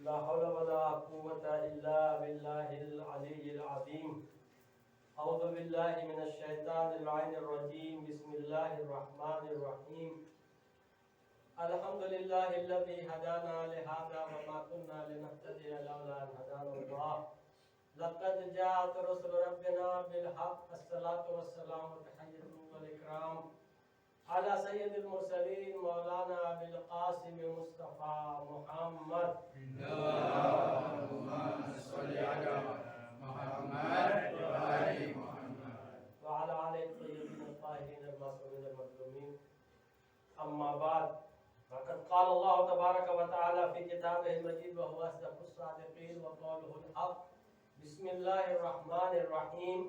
لا حول ولا قوة إلا بالله العلي العظيم. أعوذ بالله من الشيطان اللعين الرجيم. بسم الله الرحمن الرحيم. الحمد لله الذي هدانا لهذا وما كنا لنهتدي لولا أن هدانا الله. لقد جاءت رسل ربنا بالحق. الصلاة والسلام والتحية والإكرام على سيد المرسلين مولانا أبي القاسم مصطفى محمد. اللهم صل على محمد وآل محمد وعلى آله الطيبين الطاهرين المعصومين المظلومين. أما بعد، فقد قال الله تبارك وتعالى في كتابه المجيد وهو أصدق الصادقين وقوله الحق. بسم الله الرحمن الرحيم.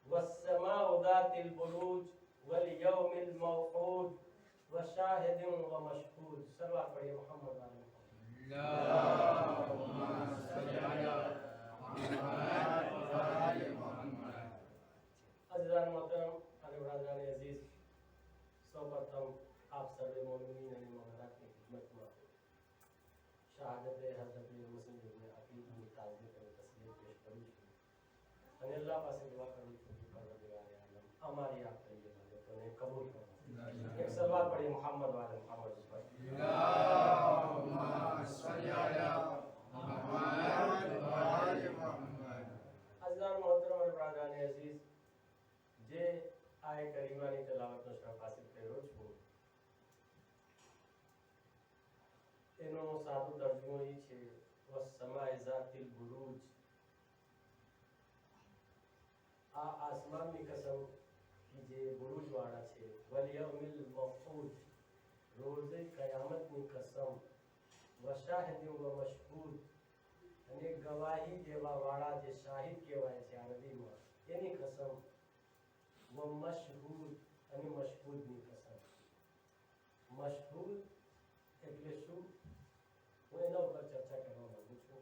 والسماء ذات البروج واليوم الموعود وشاهد ومشهود. صلوات پڑھیے محمد علیہ وسلم. اللهم صل على محمد وآل محمد. عزیزان محترم اور برادران عزیز، سوپرتم آپ سب مومنین و مومنات کی خدمت میں شہادت حضرت مسلم ابن عقیل کی تعظیم و تسلیم پیش کروں છું અને અલ્લાહ પાસે દુઆ કરું છું કે પરવરદિગાર આલમ અમારી આ તૈયબ હાજતોને કબૂલ કરો. ایک સલવાત પढ़िए محمد والے محمد پر. اللهم صل على محمد وآل محمد. عزیزان محترم اور برادران عزیز، જે આયે કરીમાની તલાવતનો શરફ હાસિલ કર્યો છું એનો સાદો તર્જમો એ છે વસ્સમાએ ઝાતિલ બુરૂજ. આ આસમાનની કસમ કે જે બુરૂજ વાળા છે. વલ્યૌમિલ મફઉદ, રોઝે કયામતની કસમ. વશાહિદ વ મશહૂદ, અને ગવાહી દેવા વાળા જે શાહિદ કહેવાય છે અરબીમાં એની કસમ. વ મશહૂદ, અને મશહૂદની કસમ. મશહૂદ એટલે શું, હું એના ઉપર ચર્ચા કરવા માંગુ છું.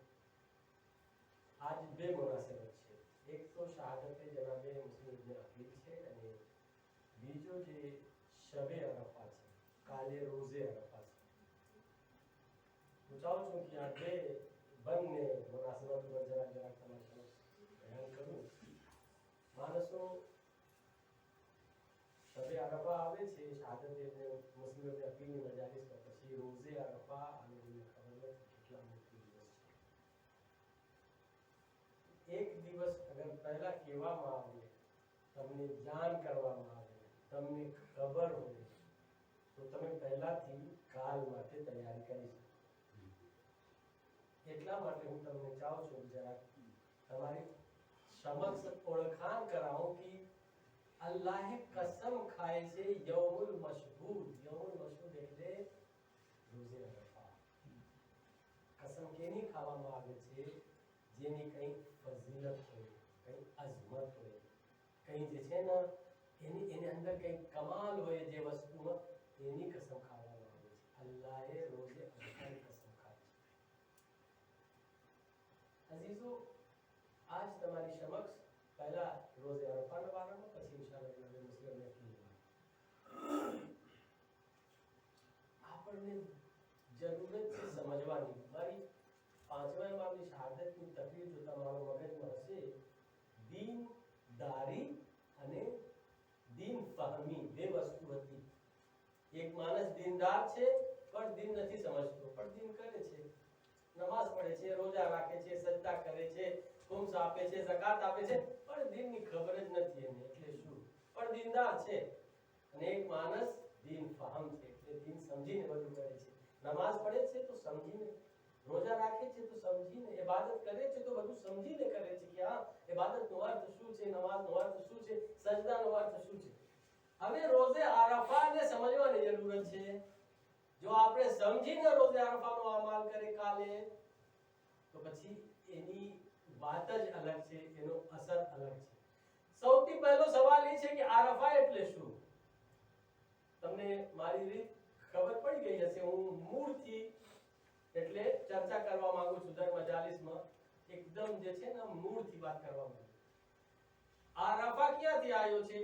આજ બે મુનાસબત છે. એક તો શહાદતે જનાબે મુસ્લિમ ઇબ્ન અકીલ છે, અને બીજો જે શબે અરફા છે, કાલે રોઝે અરફા છે. હું ચાહું છું કે આ બે બંને મુનાસબત પર જરા તમારી સમક્ષ બયાન કરું. માણસો શબે અરફા આવે છે, શહાદત મુસ્લિમ ઇબ્ન અકીલની મજાલિસમાં, પછી રોઝે અરફા અને મને ખબર નથી કેટલા મોટી દિવસ છે. એક દિવસ અગર પહેલા કહેવામાં આવે, તમને જાણ કરવામાં આવે, તમને ખબર હોય તો તમે પહેલાથી કાલ માટે તૈયારી કરી શકો. એટલા માટે હું તમને ચાહું છું જરા તમારી સમક્ષ ઓળખાણ કરાવું કે અલ્લાહે કસમ ખાય છે યૌમુલ મશહૂદ. યૌમુલ મશહૂદ એટલે રોઝે અરફા. કસમ કેની ખાવામાં આવે છે? જેની કંઈ ફઝીલત હોય, કંઈ અઝમત હોય, કંઈ જે છે ને એની અંદર કંઈ કમાલ હોય, જે વસ્તુમાં એની કસમ ખાવામાં આવે છે. અલ્લાહે રોઝે અરફાની કસમ ખાય છે. અઝીઝો, આજ તમારી સમક્ષ પહેલા રોઝે અરફાના બારામાં, પછી ઇન્શાઅલ્લાહ મુસ્લિમને આપણને જરૂરત છે સમજવાની. મારી પાંચમા ઇમામની શહાદતની તકલીફ જો તમારો મગજમાં હશે, દીનદારી અને દીન ફહમી બે વસ્તુ હતી. એક માણસ દીનદાર છે પણ દીન નથી સમજતો, પણ દીન કરે છે, નમાઝ પઢે છે, રોજા રાખે છે, સજદા કરે છે, ખુમ્સ આપે છે, ઝકાત આપે છે, પણ દીનની ખબર જ નથી એને. એટલે શું? પણ દીનદાર છે. અને એક માણસ દીન ફહમ છે, એટલે દીન સમજીને બધું કરે છે. નમાઝ પઢે છે તો સમજીને, રોજા રાખે છે તો સમજીને, ઇબાદત કરે છે તો બધું સમજીને કરે છે કે હા ઇબાદતનો અર્થ શું છે, નમાઝનો અર્થ શું છે, સજદાનો અર્થ શું છે. હવે રોઝે આરફાને સમજવાની જરૂરત છે. જો આપણે સમજીને રોઝે આરફાનો અમલ કરે કાલે, તો પછી એની વાત જ અલગ છે, એનો અસર અલગ છે. સૌથી પહેલો સવાલ એ છે કે આરફા એટલે શું? તમને મારી રીત ખબર પડી ગઈ હશે. હું મૂળથી એટલે ચર્ચા કરવા માંગુ છું દર મજાલિસમાં. એકદમ જે છે ને મૂળથી વાત કરવા માંગુ. આરફા ક્યાંથી આવ્યો છે,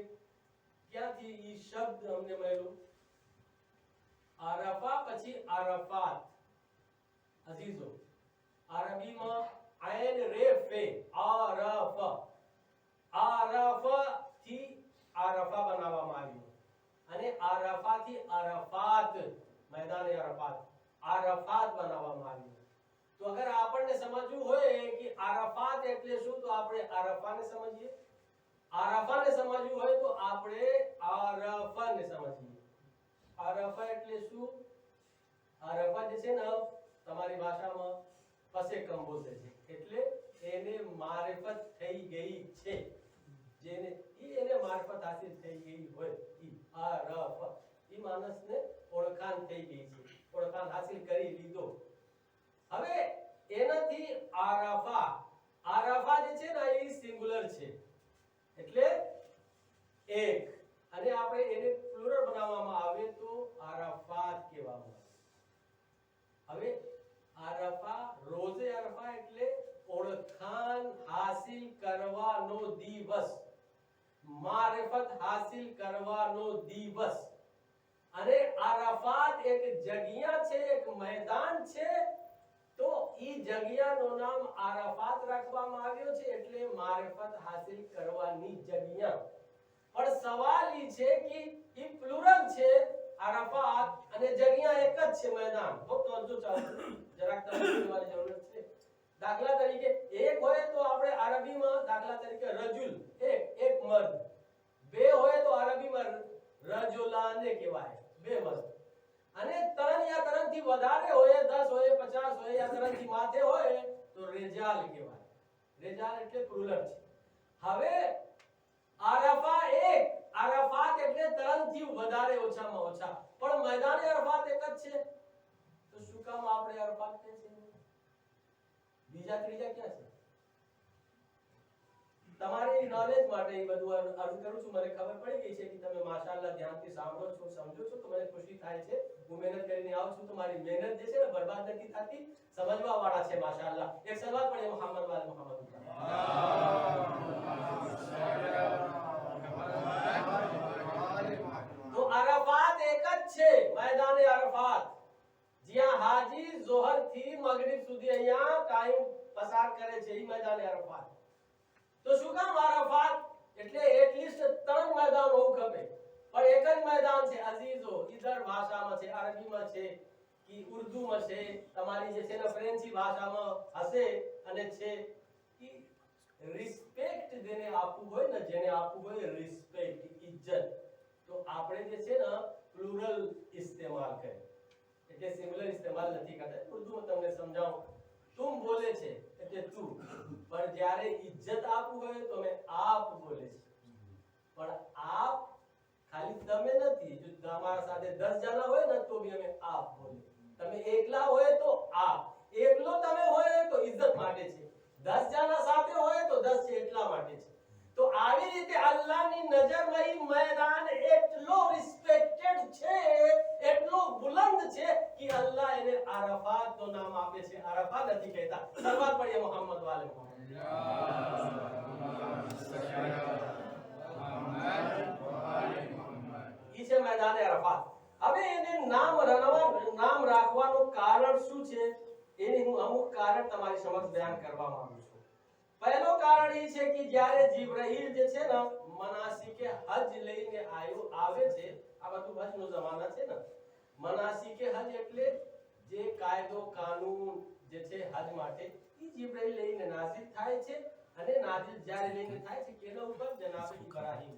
ક્યાંથી ઈ શબ્દ અમને મળ્યો? આરફા પછી આરફાત. અઝીઝો, અરબીમાં આયન રેફે આરફ થી આરફા બનાવવામાં આવ્યું અને આરફાથી અરફાત મેદાન અરફાત આરફાત બનાવવામાં આવ્યું. તો અગર આપણને સમજવું હોય કે આરફાત એટલે શું તો આપણે આરફાને સમજીએ. આરફાને સમજવું હોય તો આપણે આરફાને સમજીએ. આરફા એટલે શું? આરફા જે છે ને તમારી ભાષામાં પસેકમ બોલે છે એટલે એને મારિફત થઈ ગઈ છે. જેને એને મારફત હાસિલ થઈ ગઈ હોય ઈ આરફ ઈ માણસને ઓળખાણ થઈ ગઈ છે, ઓળખાણ હાસિલ કરી લીધો. હવે એનાથી આરફા જે છે ને એ સિંગ્યુલર છે એટલે એક, અને આપણે એને પ્લુરલ બનાવવામાં આવે તો આરફાત કહેવામાં આવે. હવે આરફા રોઝે અરફા એટલે ઓળખાણ હાસિલ કરવાનો દિવસ, મારિફત હાસિલ કરવાનો દિવસ. અને આરફાત એક જગ્યા છે, એક મેદાન છે, તો ઈ જગ્યાનું નામ આરફાત રાખવામાં આવ્યો છે એટલે મારિફત હાસિલ કરવાની જગ્યા. પણ સવાલ ઈ છે કે ઈ પ્લુરલ છે આરફાત અને જગ્યા એક જ છે મેદાન. તો તવજ્જો ચાલો જરાક સમજવાની જરૂર છે. દાખલા તરીકે એક હોય તો આપણે અરબીમાં દાખલા તરીકે રજુલ એક મર્દ, બે હોય તો અરબીમાં રજુલાને કહેવાય, બે મર્દ. અને ત્રણ યા ત્રણથી વધારે હોય, 10 હોય, 50 હોય યા ત્રણથી માથે હોય તો રેજાલ કહેવાય. રેજાલ એટલે પ્લુરલ છે. હવે આરફા એક, આરફાત એટલે ત્રણથી વધારે ઓછામાં ઓછા, પણ મેદાન અરફાત એક જ છે. તો શું કામ આપણે અરફાત કહે છે? બીજા ત્રીજા ક્યાં છે? તમારી નોલેજ માટે એ બધું અર્થ કરું છું. મને ખબર પડી ગઈ છે કે તમે માશાઅલ્લાહ ધ્યાનથી સાંભળો છો, સમજો છો, તો મને ખુશી થાય છે. હું મહેનત કરીને આવું છું તો મારી મહેનત જે છે ને બરબાદ નથી થતી, સમજવા વાળા છે માશાઅલ્લાહ. એક સલાત પઢે મોહમ્મદ વાલે મોહમ્મદ. તો અરફાત એક જ છે, મેદાન અરફાત, જ્યાં હાજી ઝોહર થી મગરિબ સુધી અહીંયા ટાઈમ પસાર કરે છે, ઈ મેદાન અરફાત. તો શું કામ અરફાત? એટલે એટલીસ્ટ ત્રણ મેદાન હોવું ખપે, પણ એક જ મેદાન છે અઝીઝો. ઈધર ભાષામાં છે, અરબીમાં છે કે ઉર્દુમાં છે, તમારી જે છે ને ફ્રેન્ચી ભાષામાં હશે અને છે કે રિસ્પેક્ટ જેને આપવું હોય ને, જેને આપવું હોય રિસ્પેક્ટ, ઇજ્જત, તો આપણે જે છે ને પ્લુરલ ઇસ્તેમાલ કરે એટલે સિંગ્યુલર ઇસ્તેમાલ નથી કરતા. ઉર્દુમાં તમને સમજાવું, તુમ બોલે છે એટલે તું, પણ જ્યારે ઇજ્જત આપવું હોય તો અમે આપ બોલે છે. પણ આપ ખાલી તમે નથી, જો તમારા સાથે 10 જણા હોય ને તો બી અમે આપ બોલે. તમે એકલા હોય તો આપ, એકલો તમે હોય તો ઇજ્જત માટે છે, 10 જણા સાથે હોય તો 10 છે એટલા માટે છે. તો આવી રીતે અલ્લાહની નજરમાં ઈ મેદાન એટલો રિસ્પેક્ટેડ છે, એટલો બુલંદ છે કે અલ્લાહ એને અરફાત નું નામ આપે છે, અરફા નથી કહેતા. સલવાત પઢીએ મોહમ્મદ વાલે મોહમ્મદ. ઈ છે મેદાન અરફાત. હવે એને નામ રાખવાનું કારણ શું છે? એની હું અમુક કારણ તમારી સમક્ષ બયાન કરવા માંગુ છું. પહેલો કારણ એ છે કે જ્યારે જીબ્રાઈલ જે છે ને મનાસિકે હજ લઈને આવે છે, આ બધું હજનો જમાના છે ને, મનાસિકે હજ એટલે જે કાયદો કાનૂન જે છે હજ માટે, એ જીબ્રાઈલ લઈને નાઝિલ થાય છે. અને નાઝિલ જ્યારે લઈને થાય છે કેના ઉપર? જનાબ ઇબ્રાહીમ.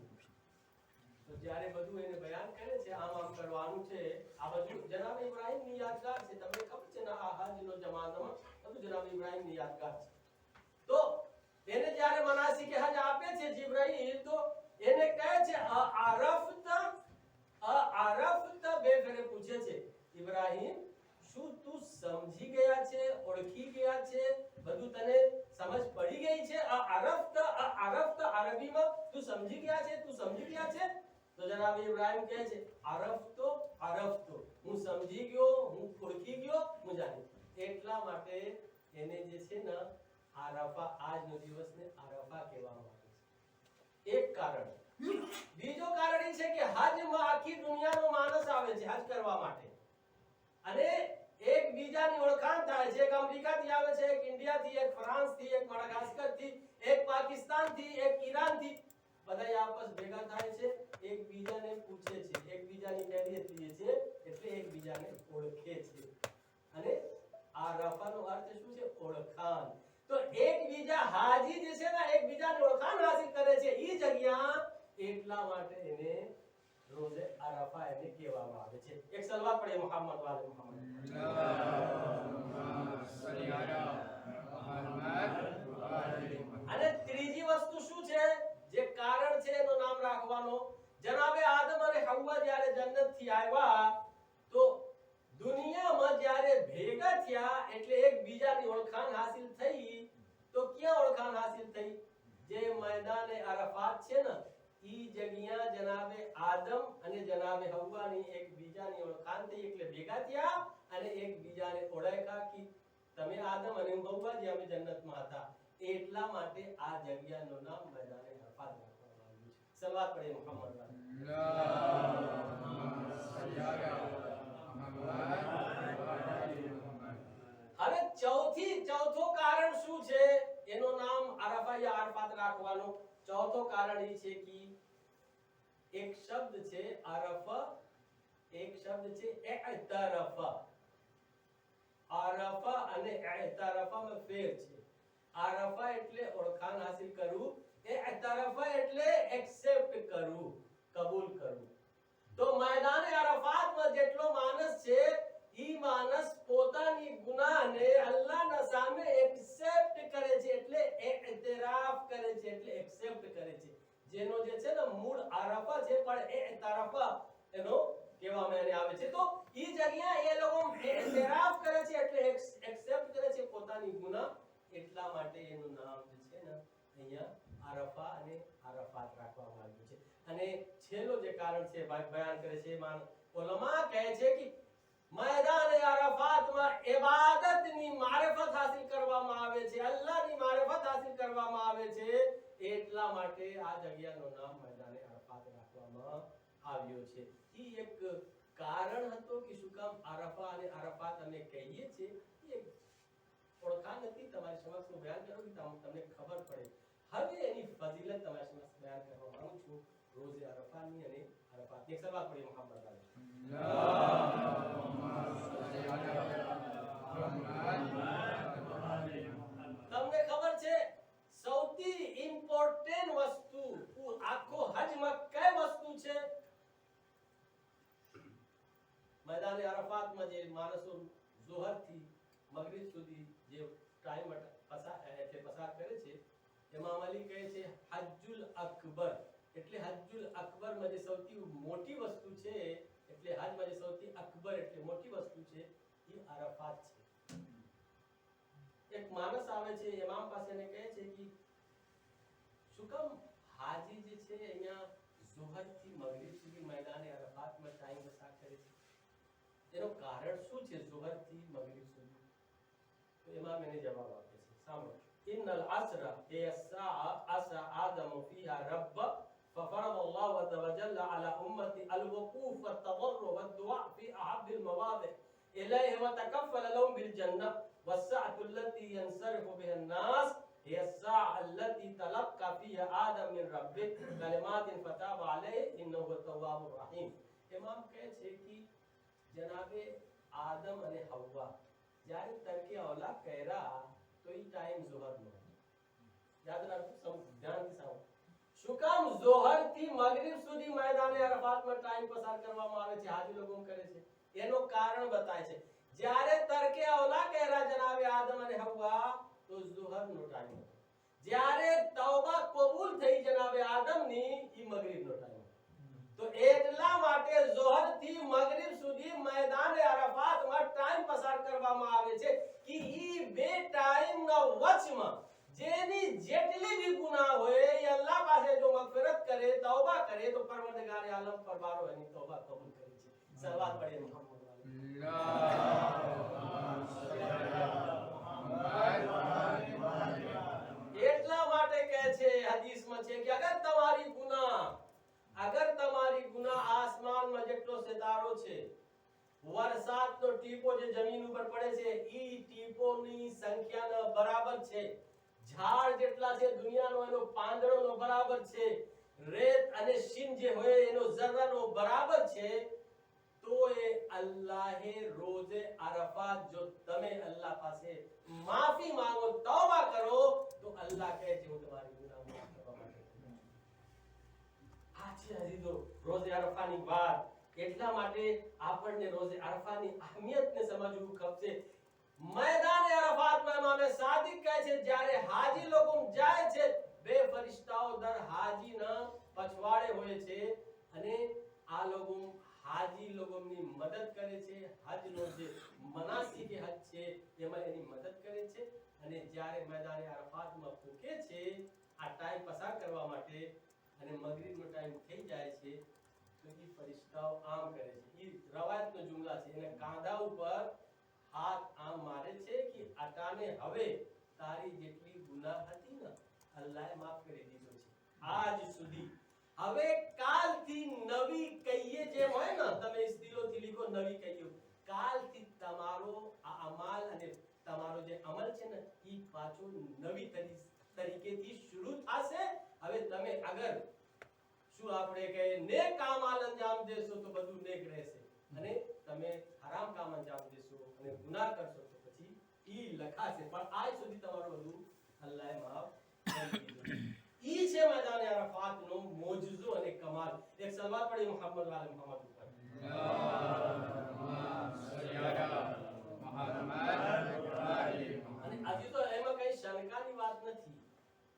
તો જ્યારે બધું એને બયાન કરે છે, આમ કરવાનું છે, આ બધું જનાબ ઇબ્રાહીમની યાદગાર છે. તમને ખબર છે ને આ હજનો જમાનામાં બધું જનાબ ઇબ્રાહીમની યાદગાર છે. તો એને જ્યારે મનાસિકે હજ આપે છે જીબ્રાઈલ, તો એને કહે છે અરફત બે ફેરે પૂછે છે, ઇબ્રાહીમ શું તું સમજી ગયા છે, ઓળખી ગયા છે, બધું તને સમજ પડી ગઈ છે? અરફત અરબીમાં તું સમજી ગયા છે, તું સમજી ગયા છે? તો જનાબ ઇબ્રાહીમ કહે છે અરફતો હું સમજી ગયો, હું ઓળખી ગયો, હું જાણી. એટલા માટે એને જે છે ને આરફા, આજનો દિવસને આરફા કહેવામાં આવે છે. એક કારણ. બીજો કારણ એ છે કે હજમાં આખી દુનિયાનો માણસ આવે છે હજ કરવા માટે, અને એકબીજાની ઓળખાણ થાય છે કે આમ આફ્રિકા થી આવે છે, એક ઇન્ડિયા થી, એક ફ્રાન્સ થી, એક મડાગાસ્કર થી, એક પાકિસ્તાન થી, એક ઈરાન થી, બધા આપસ ભેગા થાય છે, એકબીજાને પૂછે છે, એકબીજાની ખૈરિયત લે છે, એટલે એકબીજાને ઓળખે છે. અને આ રફાનો અર્થ શું છે? ઓળખાણ. તો એકબીજા હાજી જે છે ને એકબીજાને ઓળખાણ હાસિલ કરે છે ઈ જગ્યા, એટલા માટે એને રોઝે અરફા એને કહેવામાં આવે છે. એક સલવાત પડે મુહમ્મદ વાલે મુહમ્મદ. અને ત્રીજી વસ્તુ શું છે જે કારણ છે એનું નામ રાખવાનો? જનાબે આદમ અને હવ્વા જ્યારે જન્નત થી આવ્યા તો દુનિયામાં જ્યારે ભેગા થયા એટલે એકબીજાની ઓળખાણ હાસિલ થઈ. તો ક્યાં ઓળખાણ હાસિલ થઈ? જે મેદાને અરફાત છે ને ઈ જગ્યા જનાબે આદમ અને જનાબે હવ્વાની એકબીજાની ઓળખાણ થઈ એટલે ભેગા થયા અને એકબીજાને ઓળખ્યા કે તમે આદમ અને હું હવ્વા જે અમે જન્નતમાં હતા. એટલા માટે આ જગ્યાનું નામ મેદાને અરફાત રાખવામાં આવ્યું છે. સલવાત પડે મુહમ્મદ વાલે. હવે ચોથો કારણ શું છે એનું નામ અરફા યા અરફાત રાખવાનું? ચોથો કારણ એ છે કે એક શબ્દ છે અરફા, એક શબ્દ છે ઇતરફા. અરફા અને ઇતરફામાં ફેર છે. અરફા એટલે ઓળખાણ હાસિલ કરવું, ઇતરફા એટલે એક્સેપ્ટ કરવું, કબૂલ કરવું. તો મેદાન અરફાતમાં જેટલો માણસ છે ઈ માણસ પોતાની ગુનાહને અલ્લાહના સામે એક્સેપ્ટ કરે છે એટલે ઇતરાફ કરે છે એટલે એક્સેપ્ટ કરે છે. જેનો જે છે ને મૂળ અરફા છે પણ ઇતરફા એનો કહેવામાં એને આવે છે. તો ઈ જગ્યા એ લોકો ઇતરાફ કરે છે એટલે એક્સેપ્ટ કરે છે પોતાની ગુનાહ. એટલા માટે એનું નામ જે છે ને અહીંયા અરફા અને અરફાત રાખવામાં આવ્યું છે. અને છેલ્લો જે કારણ છે બયાન કરે છે ઉલમા કહે છે કે મેદાન અરફાતમાં ઇબાદતની મારિફત હાસિલ કરવામાં આવે છે, અલ્લાહની મારિફત હાસિલ કરવામાં આવે છે. એટલા માટે આ જગ્યાનું નામ મેદાન અરફાત રાખવામાં આવ્યું છે. ઈ એક કારણ હતું કે શું કામ અરફા અને અરફાત અમે કહીએ છીએ. એક ઓળખાણ નથી, તમારી સમક્ષ હું બયાન કરું કે તમને ખબર પડે. હવે એની ફજીલત તમારી સમક્ષ બયાન કરવા માંગુ છું રોઝે અરફાની અને અરફાતની. એક સવાલ પડી મુહમ્મદ વાલે. તમને ખબર છે સૌથી ઇમ્પોર્ટન્ટ વસ્તુ આખો હજમાં કઈ વસ્તુ છે? મેદાન અરફાતમાં જે માણસો ઝોહર થી મગરિબ સુધી જે ટાઈમ પસાર કરે છે ઇમામ અલી કહે છે હજ્જુલ અકબર. એટલે હજ્જુલ અકબર માં જે સૌથી મોટી વસ્તુ છે એટલે હજમાં જે સૌથી અકબર એટલે મોટી વસ્તુ છે એ અરફાત છે. એક માણસ આવે છે ઇમામ પાસે ને કહે છે કે શું કામ હાજી જે છે અહીંયા ઝોહર થી મગરિબ સુધી મેદાન અરફાતમાં ટાઈમ પસાર કરે છે? એનું કારણ શું છે ઝોહર થી મગરિબ સુધી? તો ઇમામ એને જવાબ આપે છે, સાંભળો. ઇન્નલ અસર hiya as-sa'a asa adamu fiha rabb ففرض الله عز وجل على امتي الوقوف والتضرع والدعاء في احب المواضع اليه وتكفل لهم بالجنه والساعه التي ينصرف بها الناس هي الساعه التي تلقى فيها ادم من ربه كلمات فتاب عليه انه هو التواب الرحيم. امام કહે છે કે જનાબે આદમ અને હવ્વા જ્યારે તરકે औला કર્યા તો ઈ ટાઈમ ઝોહરનો. યાદ રાખો, ધ્યાનથી સાંભળો. શું કામ ઝોહર થી મગરિબ સુધી મેદાન અરફાતમાં ટાઈમ પસાર કરવામાં આવે છે? હાજી લોકો કરે છે. એનું કારણ બતાય છે. જ્યારે તરકે औला કર્યા જનાબે આદમ અને હવ્વા તો ઝોહરનો ટાઈમ હતો. જ્યારે તૌબા કબૂલ થઈ જનાબે આદમની ઈ મગરિબનો ટાઈમ. તો એટલા માટે ઝોહર થી મગરિબ સુધી મેદાન અરફાતમાં ટાઈમ પસાર કરવામાં આવે છે કે ઈ બે ટાઈમના વચમાં જેની જેટલી भी ગુનાહ હોય એ અલ્લાહ પાસે જો મગફિરત કરે, તૌબા કરે તો પરવરદિગાર આલમ પરબારો એની તૌબા કબૂલ કરે છે. સલાવત પડે મુહમ્મદ વાલે. એટલા માટે કહે છે હદીસમાં છે કે અગર તમારી ગુનાહ આસમાનમાં જેટલો સિતારો છે, વરસાદનો ટીપો જે જમીન ઉપર પડે છે ઈ ટીપોની સંખ્યાના બરાબર છે. ઝાડ જેટલા છે દુનિયાનો એનો પાંદડોનો બરાબર છે. રેત અને શીન જે હોય એનો ઝર્રાનો બરાબર છે. તો એ અલ્લાહે રોજે અરફાત જો તમે અલ્લાહ પાસે માફી માંગો, તૌબા કરો, તો અલ્લાહ કહે છે હું તમારી ગુનાહ માફ કરવા માટે આ છે અજીઝો રોજે અરફાની વાત. એટલા માટે આપણને રોજે અરફાની અહેમિયતને સમજવું ખપશે. मैदान अरफात में इमाम सादिक કહે છે જ્યારે હાજી લોકો જાય છે બે ફરિશ્તાઓ દર હાજીના પછવાડે હોય છે અને આ લોકો હાજી લોકોની મદદ કરે છે. હજનો જે મનાસિક હજ છે એમાં એની મદદ કરે છે અને જ્યારે મેદાન અરફાતમાં પૂકે છે આ ટાઈમ પસાર કરવા માટે અને મગરિબનો ટાઈમ થઈ જાય છે તો એ ફરિશ્તાઓ આમ કરે છે. એ રવાયતનો જુમલા છે. એને કાંધા ઉપર હાથ આમ મારે છે કે અટાને હવે તારી જેટલી ગુનાહ હતી ને અલ્લાહે માફ કરી દીધો છે આજ સુધી. હવે કાલથી નવી કહીએ જેમ હોય ને તમે ઇસ દિલોથી લીખો નવી કહીએ. કાલથી તમારો આ અમાલ અને તમારો જે અમલ છે ને ઈ પાછો નવી તરીકેથી શરૂ થશે. હવે તમે અગર શું આપણે કહે નેક કામ અંજામ દેશો તો બધું નેક રહેશે અને તમે હરામ કામ અંજામ દેશો અને ગુનાહ કરશો તો પછી ઈ લખાશે. પણ આજ સુધી તમારું બધું અલ્લાહે માફ કરી દીધું. ઈ છે મેદાન અરફાતનો મોજઝો અને કમાલ. એક સલવાત પડી મુહમ્મદ વાલે મુહમ્મદ ઉપર. અને અજીઝો એમાં કઈ શંકાની વાત નથી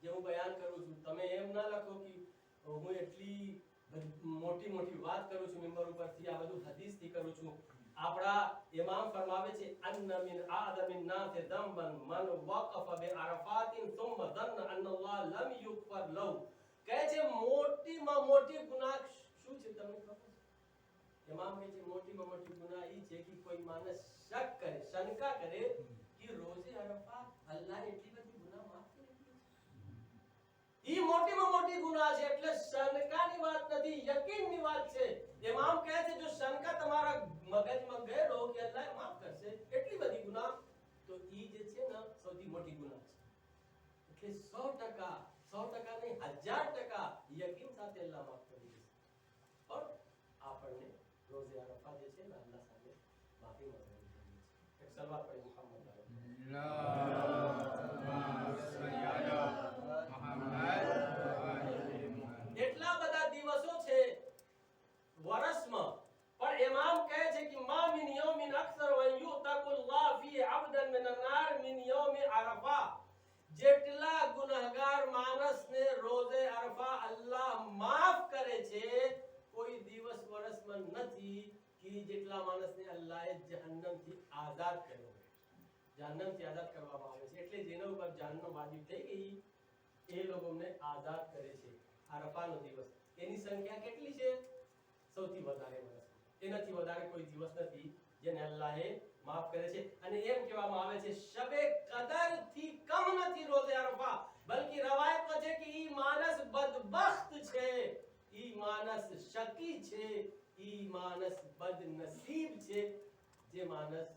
જે હું બયાન કરું છું. તમે એમ ના લખો કે હું એટલી મોટી મોટી વાત કરું છું મિંબર ઉપરથી, આ બધું હદીસથી કરું છું. આપણા ઇમામ ફરમાવે છે અન્ન મિન આદમિન નાસ દંબન મન વaqફ બિ અરફાતિન ثم ظن ان الله لم يغفر له. કહે છે મોટીમાં મોટી ગુનાહ શું છે તમને ખબર છે? ઇમામ કહે છે મોટીમાં મોટી ગુનાહ ઈ છે કે કોઈ માણસ શક કરે, શંકા કરે કે રોજે અરફા અલ્લાહ એટલી બધી ગુનાહ માફ કરી દીધી. ઈ મોટીમાં મોટી ગુનાહ છે એટલે શંકાની વાત નથી, યકીનની વાત છે. ઇમામ કહે છે જો શંકા તમારા મગજમાં ગયેલો કે અલ્લાહ માફ કરશે એટલી બધી ગુનાહ તો ઈ જે છે ને સૌથી મોટી ગુનાહ છે. એટલે 100% નહીં 1000% યકીન સાથે અલ્લાહ માફ કરી દેશે. પણ આપણને રોઝે અરફા જે છે ને અલ્લાહ સામે માફી માંગવાની જરૂર છે. એક સલવાત પડી મુહમ્મદ એટલા બધા દિવસો છે વર્ષમાં પણ ઇમામ કહે છે કે મા મિન યૌમિન અક્સર વ યુતકુલ્લાહ ફી અબદન મિન અનાર મિન યૌમ અરફા. જેટલા ગુનાહગાર માણસને રોઝે અરફા અલ્લાહ માફ કરે છે કોઈ દિવસ વર્ષમાં નથી કે જેટલા માણસને અલ્લાહે જહન્નમથી આઝાદ કર્યો. જહન્નમથી આઝાદ કરવામાં આવે છે એટલે જેના ઉપર જહન્નમ વાજિબ થઈ ગઈ એ લોકોને આઝાદ કરે છે. અરફાનો દિવસ એની સંખ્યા કેટલી છે? સૌથી વધારે વર્ષ. એનાથી વધારે કોઈ દિવસ નથી જેને અલ્લાહે માફ કરે છે. અને એમ કહેવામાં આવે છે શબે કદર થી કમ નથી રોઝે અરફા, બલ્કિ રવાયતમાં છે કે ઈ માણસ બદબખ્ત છે, ઈ માણસ શકી છે, ઈ માણસ બદનસીબ છે જે માણસ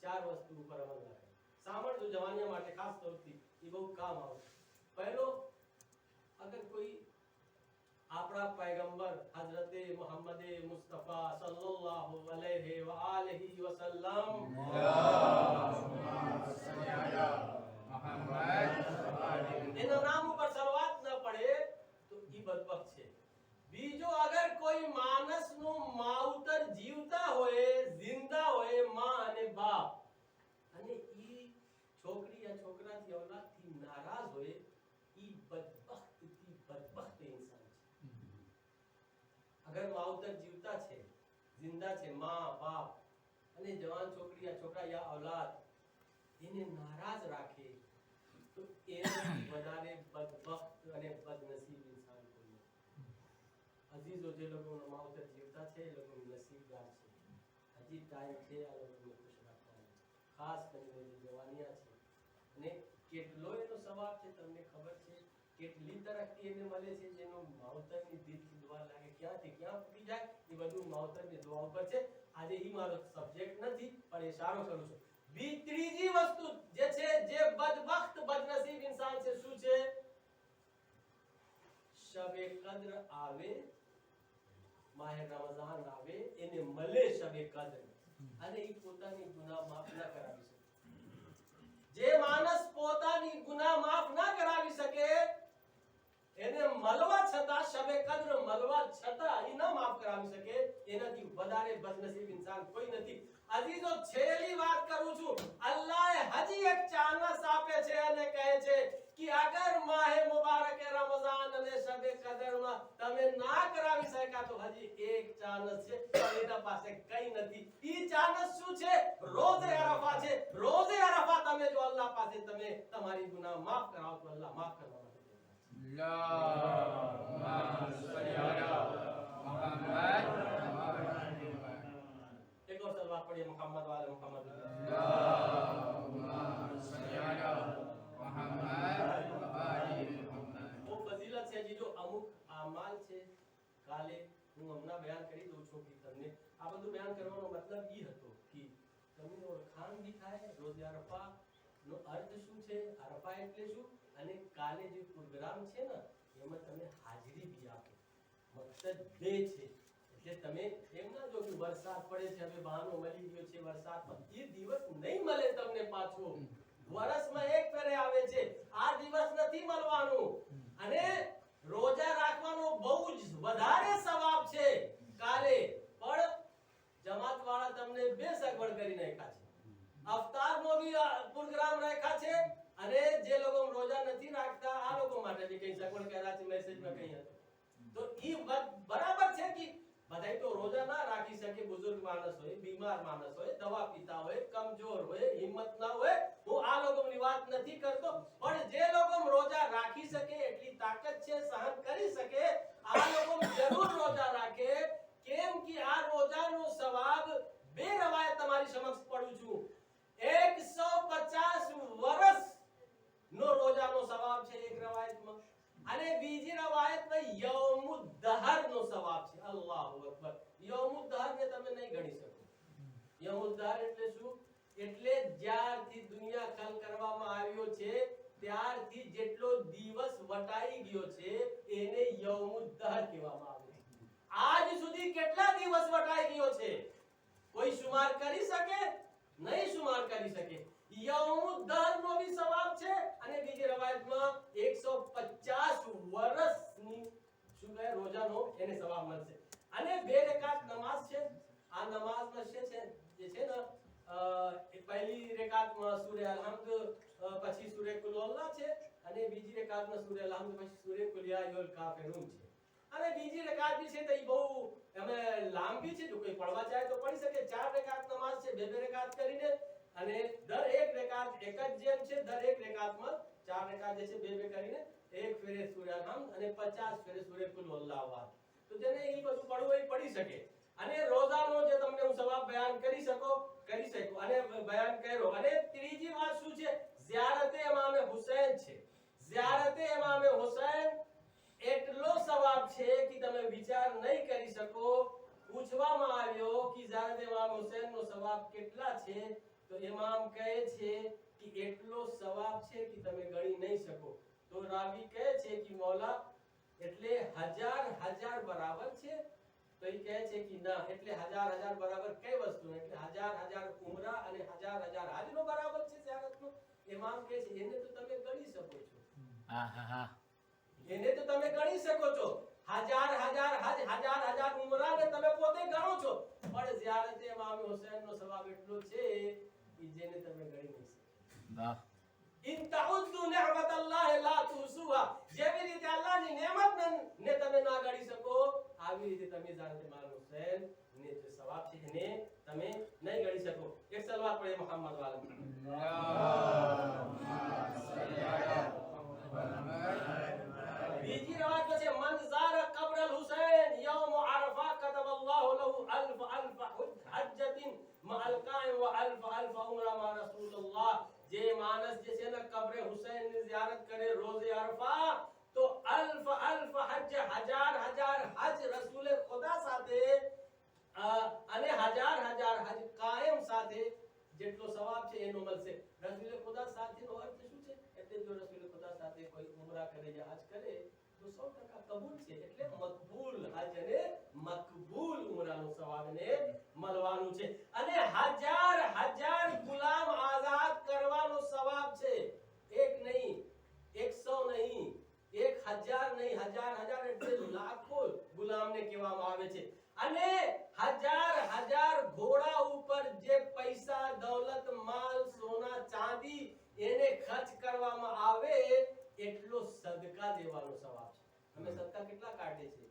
ચાર વસ્તુ ઉપર અમલ કરે. સાંભળજો જવાનિયા માટે ખાસ તौरથી ઈ બહુ કામ આવશે. પહેલો, અગર કોઈ આપણા પૈગંબર હઝરત મુહમ્મદ મુસ્તફા સલ્લલ્લાહુ अलैहि व आलिहि वसल्लम એના નામ ઉપર સલવાત ન પડે તો ઈ બદબખ્ત છે. બીજો, અગર કોઈ માણસનું માવતર જીવતા હોય, જિંદા હોય, માં અને બાપ, અને ઈ છોકરી યા છોકરાથી औलादથી નારાજ હોય, ઈ બદબખ્તથી બદબખ્ત ઇન્સાન છે. અગર માવતર જીવતા છે, જિંદા છે, માં બાપ અને જવાન છોકરી યા છોકરા યા औलाद એને નારાજ રાખે તો એનાથી વધારે બદબખ્ત અને બદનસીબ ઇન્સાન કોઈ નથી. અજીઝો જે લોકોનો માવતર જીવતા છે એ લોકો નસીબદાર છે. હજી ટાઈમ છે આ લોકોને ખુશ રાખવાનો, ખાસ કરીને જે જવાનિયા છે. અને કેટલો એનો સવાબ છે તમને ખબર છે? કેટલી તરક્કી એને મળે છે જેનો માવતરની દિલથી દુઆ લાગે ક્યાંથી ક્યાં પૂરી જાય એ બધું માવતરની દુઆ ઉપર છે. આજે ઈ મારો સબ્જેક્ટ નથી પણ ઇશારો કરું છું ત્રીજી વસ્તુ જે છે જે બદબખ્ત બદનસીબ ઇન્સાન છે શું છે શબે કદ્ર આવે માહે રમઝાન આવે એને મળે શબે કદ્ર અને ઈ પોતાની ગુનાહ માફ ના કરાવી શકે જે માણસ પોતાની ગુનાહ માફ ના કરાવી શકે એને મળવા છતાં શબે કદ્ર મળવા છતાં ઈ ન માફ કરાવી શકે એનાથી વધારે બદનસીબ ઇન્સાન કોઈ નથી અજીઝો છેલ્લી વાત કરું છું અલ્લાહ હજી એક ચાન્સ આપે છે અને કહે છે કે અગર માહે મુબારક રમઝાન અને શબે કદરમાં તમે ના કરાવી શક્યા તો હજી એક ચાન્સ છે પણ એના પાસે કઈ નથી ઈ ચાન્સ શું છે રોઝે અરફા છે રોઝે અરફા તમે જો અલ્લાહ પાસે તમે તમારી ગુનાહ માફ કરાવો તો અલ્લાહ માફ કરવા માટે અલ્લાહુમ્મા સલ્લી અલા મુહમ્મદ एक और सलवात पढ़िए मोहम्मद वाले मोहम्मद अल्लाहुम्मा सल्ली अला मुहम्मद व आलि मुहम्मद वो फजीलत છે જે જો અમુક આમાલ છે કાલે હું હમણાં બયાન કરી દઉં છું કે તમને આ બધું બયાન કરવાનો મતલબ ઈ હતો કે તમને ઓળખાણ બી થાય રોઝે અરફા નો અર્થ શું છે અરફા એટલે શું અને કાલે જે પ્રોગ્રામ છે ને એમાં તમે હાજરી બી આપો મકસદ બે છે એટલે તમે એમ ના જો કે વરસાદ પડે છે હવે બહાનો મળી ગયો છે વરસાદમાં એ દિવસ નહીં મળે તમને પાછો વર્ષમાં એક ફેરે આવે છે આ દિવસ નથી મળવાનું અને રોજા રાખવાનો બહુ જ વધારે સવાબ છે કાલે પણ જમાત વાળા તમને બે સગવડ કરી નાખ્યા છે અફતારનો બી પ્રોગ્રામ રાખ્યા છે અને જે લોકો રોજા નથી રાખતા આ લોકો માટે બી કઈ સગવડ કર્યા છે મેસેજમાં કઈ હતું તો ઈ બરાબર છે કે બધાય તો રોજા ના રાખી શકે બુઝુર્ગ માણસ હોય બીમાર માણસ હોય દવા પીતા હોય કમજોર હોય હિંમત ના હોય હું આ લોકોની વાત નથી કરતો પણ જે લોકો રોજા રાખી શકે એટલી તાકાત છે સહન કરી શકે આ લોકો જરૂર રોજા રાખે કેમ કે આ રોજાનો સવાબ બે રવાયત તમારી સમક્ષ પડું છું 150 વર્ષ નો રોજાનો સવાબ છે એક રવાયતમાં અને બીજી રવાયતમાં યૌમુદ દહર નો સવાબ છે અલ્લાહુ અકબર યૌમુદ દહર ને તમે નહીં ગણી શકો યૌમુદ દહર એટલે શું એટલે જ્યારથી દુનિયા ખલ કરવામાં આવ્યો છે ત્યારથી જેટલો દિવસ વટાઈ ગયો છે એને યૌમુદ દહર કહેવામાં આવે છે આજ સુધી કેટલા દિવસ વટાઈ ગયો છે કોઈ શુમાર કરી શકે નહીં શુમાર કરી શકે યૌમુદ દહર નો भी સવાબ છે અને બીજી રવાયતમાં 150 વર્ષની શું કહે રોજાનો એને સવાબ મળશે અને બે રકાત નમાઝ છે આ નમાઝમાં છે જે છે ને પહેલી રકાતમાં સૂરે અલ-હમ્દ પછી સૂરે કુલ અલ્લાહ છે અને બીજી રકાતમાં સૂરે અલ-હમ્દ પછી સૂરે કુલ યા અય્યુહલ કાફિરૂન છે અને બીજી રકાત બી છે તો ઈ બહુ અમે લાંબી છે જો કોઈ પડવા ચાહે તો પડી શકે ચાર રકાત નમાઝ છે બે રકાત કરીને અને દર એક રકાત એક જ જેમ છે દર એક રકાતમાં ચાર રકાત જે છે બે કરીને એક ફેરે સૂરે અલ-હમ્દ અને 50 ફેરે સૂરે કુલ અલ્લાહ વાહ તો જેને ઈ બધું પડવું હોય પડી શકે અને રોજાનો જે તમને હું સવાબ બયાન કરી શકું અને બયાન કર્યો અને ત્રીજી વાત શું છે ઝિયારતે ઇમામ હુસૈન છે ઝિયારતે ઇમામ હુસૈન એટલો સવાબ છે કે તમે વિચાર નહીં કરી શકો પૂછવામાં આવ્યો કે ઝિયારતે ઇમામ હુસૈન નો સવાબ કેટલા છે તો ઇમામ કહે છે કે એટલો સવાબ છે કે તમે ગણી નહીં શકો તો રાવી કહે છે કે મૌલા એટલે હજાર બરાબર છે તો એ કહે છે કે ના એટલે હજાર બરાબર કઈ વસ્તુ એટલે હજાર ઉમરા અને હજાર હાજ નો બરાબર છે ઝિયારતનો ઇમામ કહે છે એને તો તમે ગણી શકો છો એને તો તમે ગણી શકો છો હજાર હજ હજાર ઉમરા ને તમે પોતે ગણો છો પણ ઝિયારતે ઇમામ હુસૈન નો સવાબ એટલો છે કે જેને તમે ગણી નહીં શકો વાહ ઇન તાઉદ્દુ નિ'મતલ્લાહ લા તુસુહા જેવી રીતે અલ્લાહની નેમત ને તમે ના ગણી શકો આવી રીતે તમે ઝિયારતે ઇમામ હુસૈન ને જે સવાબ છે એને તમે નહીં ગણી શકો એક સલવાત પડે મુહમ્મદ વાલા બીજી રવાયત છે મન ઝારા કબ્ર અલ હુસૈન યૌમ અરફા કતબલ્લાહુ લહુ અલ્ફ હજ્જતિન મઅલ કાઇમ વ અલ્ફ ઉમરા મા રસૂલુલ્લાહ જે માનસ જે છે ને કબ્ર હુસૈન ની ઝિયારત કરે રોઝે અરફા તો અલ્ફ હજ હજાર હજ રસૂલ ખુદા સાથે અને હજાર હજાર હજ કાયમ સાથે જેટલો સવાબ છે એનો મળશે. રસૂલ ખુદા સાથેનો અર્થ શું છે? એટલે જો રસૂલ ખુદા સાથે કોઈ ઉમરા કરે યા હજ કરે તો 100% કબૂલ છે. એટલે મકબૂલ હજ અને મકબૂલ ઉમરાનો સવાબ ને મળવાનું છે. અને હજાર હજાર ગુલામ આઝાદ કરવાનો સવાબ છે. એક નહીં, 100 નહીં, 1000 નહીં, હજાર હજાર એટલે લાખો ગુલામને કહેવામાં આવે છે. અને હજાર હજાર ઘોડા ઉપર જે પૈસા દૌલત માલ સોના ચાંદી એને ખર્ચ કરવામાં આવે એટલો સદકા દેવાનો સવાબ છે. અમે સદકા કેટલા કાઢે છે?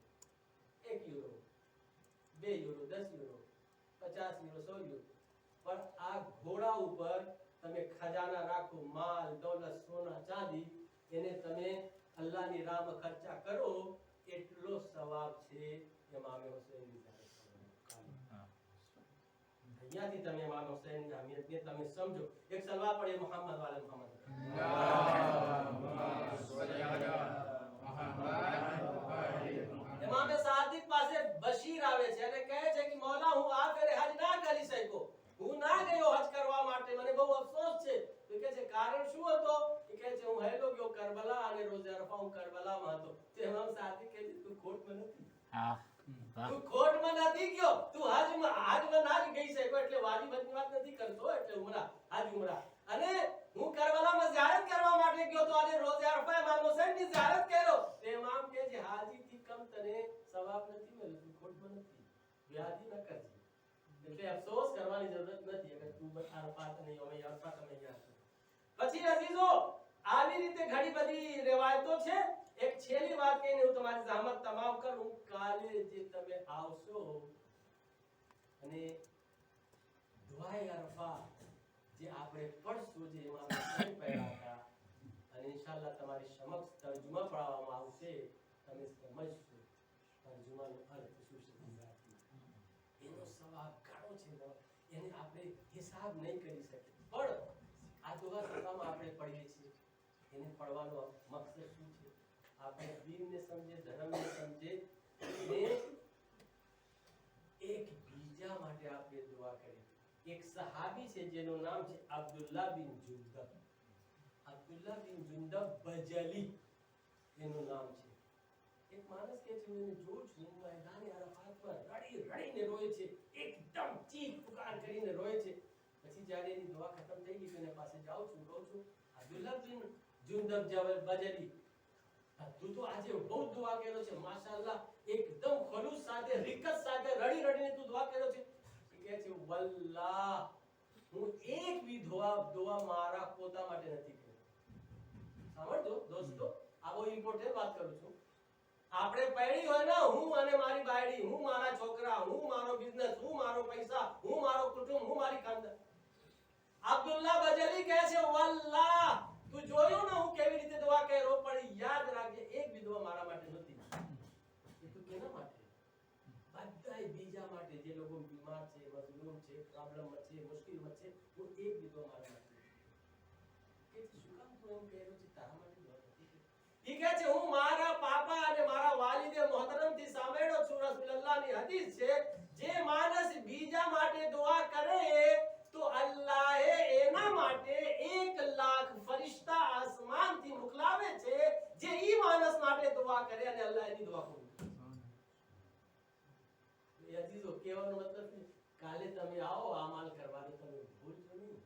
1 euro, 2 euro, 10 euro, 50 euro, 100 euro. પણ આ ઘોડા ઉપર તમે ખજાના રાખો, માલ દૌલત સોના ચાંદી એને તમે અલ્લાહની રાહમાં ખર્ચા કરો એટલો સવાબ છે ઇમામ હુસૈનની અહીંયાથી તમે ઇમામ હુસૈનની અહેમિયતને તમે સમજો. એક સલવા પઢે મોહમ્મદ વાલે મોહમ્મદ. ઇમામ સાદિક પાસે બશીર આવે છે અને કહે છે કે મૌલા હું આ ફેરે હજ ના કરી શક્યો, હું ના ગયો હજ કરવા માટે, મને બહુ અફસોસ છે. તો કહે છે કારણ શું હતો? એ કહે છે હું હેલો ગયો કરબલા અને રોઝે અરફા હું કરબલામાં હતો. તો ઇમામ સાદિક કહે છે તું ખોટમાં નથી, તું ખોટમાં નથી ગયો, તું હજમાં ના ગઈ શક્યો એટલે વાજીબ હજની વાત નથી કરતો, એટલે ઉમરા હજ ઉમરા. અને હું કરબલામાં ઝિયારત કરવા માટે ગયો તો આજે રોઝે અરફા ઇમામ હુસૈનની ઝિયારત કર્યો. તો ઇમામ કહે છે હાજીથી કમ તને સવાબ નથી મળ્યો, તું ખોટમાં નથી, વ્યાજી ન કરજે. એટલે અફસોસ કરવાની જરૂરત નથી અગર તું અરફાત નહીં હોય, અરફા તમે યાદ કરો. પછી અઝીઝો આવી રીતે ઘણી બધી riવાયતો છે. એક છેલ્લી વાત કહીને હું તમારી zahmat તમામ કરું. કાલે જે તમે આવશો અને દુઆએ અરફા જે આપણે પડશું, જે ઇમામ હુસૈન પડ્યા હતા, અને ઇન્શાઅલ્લાહ તમારી સમક્ષ તર્જુમા પઢાવવામાં આવશે, તમે સમજશો તર્જુમાનો અર્થ શું છે ગુજરાતી. એનો સવાબ ઘણો છે, એને આપણે હિસાબ નહીં કરી શકીએ. પણ આ દુઆ સભામાં આપણે પઢીએ છીએ, એને પડવાનો મકસદ શું છે? આપણે દીનને સમજે, ધર્મને સમજે અને એક બીજા માટે આપણે દુઆ કરીએ. એક સહાબી છે જેનું નામ છે અબ્દુલ્લાહ બિન જુંદબ. અબ્દુલ્લાહ બિન જુંદબ બજલી એનું નામ છે. એક માણસ કે છે હું એને જોઉં છું મેદાને અરફાત પર રડી રડીને રોય છે, એકદમ ચીખ પુકાર કરીને રોય છે. પછી જ્યારે એની દુઆ ખતમ થઈ ગઈ એને પાસે જાઉં છું, કહું છું અબ્દુલ્લાહ બિન જુંદબ બજલી, તું તો આજે બહુ દુઆ કર્યો છે, માશાઅલ્લાહ એકદમ ખુલૂસ સાથે રિકત સાથે રડી રડીને તું દુઆ કર્યો છે. એ કહે છે વલ્લાહ હું એક બી દુઆ મારા પોતા માટે નથી કર્યો. સાંભળજો દોસ્તો, આ બહુ ઇમ્પોર્ટન્ટ વાત કરું છું. આપણે પૈડી હોય ને, હું અને મારી બાયડી, હું મારા છોકરા, હું મારો બિઝનેસ, હું મારો પૈસા, હું મારો કુટુંબ, હું મારી ખાનદાન. અબ્દુલ્લાહ બજલી કહે છે વલ્લાહ તું જોયું ને હું કેવી રીતે દુઆ કર્યો, પણ યાદ રાખજે એક બી દુઆ મારા માટે નથી. એ તો કેના માટે? બધાય બીજા માટે, જે લોકો બીમાર છે, મજલૂમ છે, પ્રોબ્લેમમાં છે, મુશ્કેલમાં છે, હું એક બી દુઆ મારા માટે કે શું કામ તું એમ કહે છે તારા માટે દુઆ નથી? ઈ કહે છે હું મારા પાપા અને મારા વાલિદે મોહતરમ થી સાંભળ્યો છું, રસૂલુલ્લાહની હદીસ છે, જે માણસ બીજા માટે દુઆ કરે તો અલ્લાહે એના માટે 1,00,000 ફરિશ્તા આસમાનથી મોકલાવે છે, જે ઈ માણસ માટે દુઆ કરે અને અલ્લાહ એની દુઆ કબૂલ કરે. એ અજીઝો કહેવાનો મતલબ છે કાલે તમે આવો અમાલ કરવાનું, તમે ભૂલજો નહીં.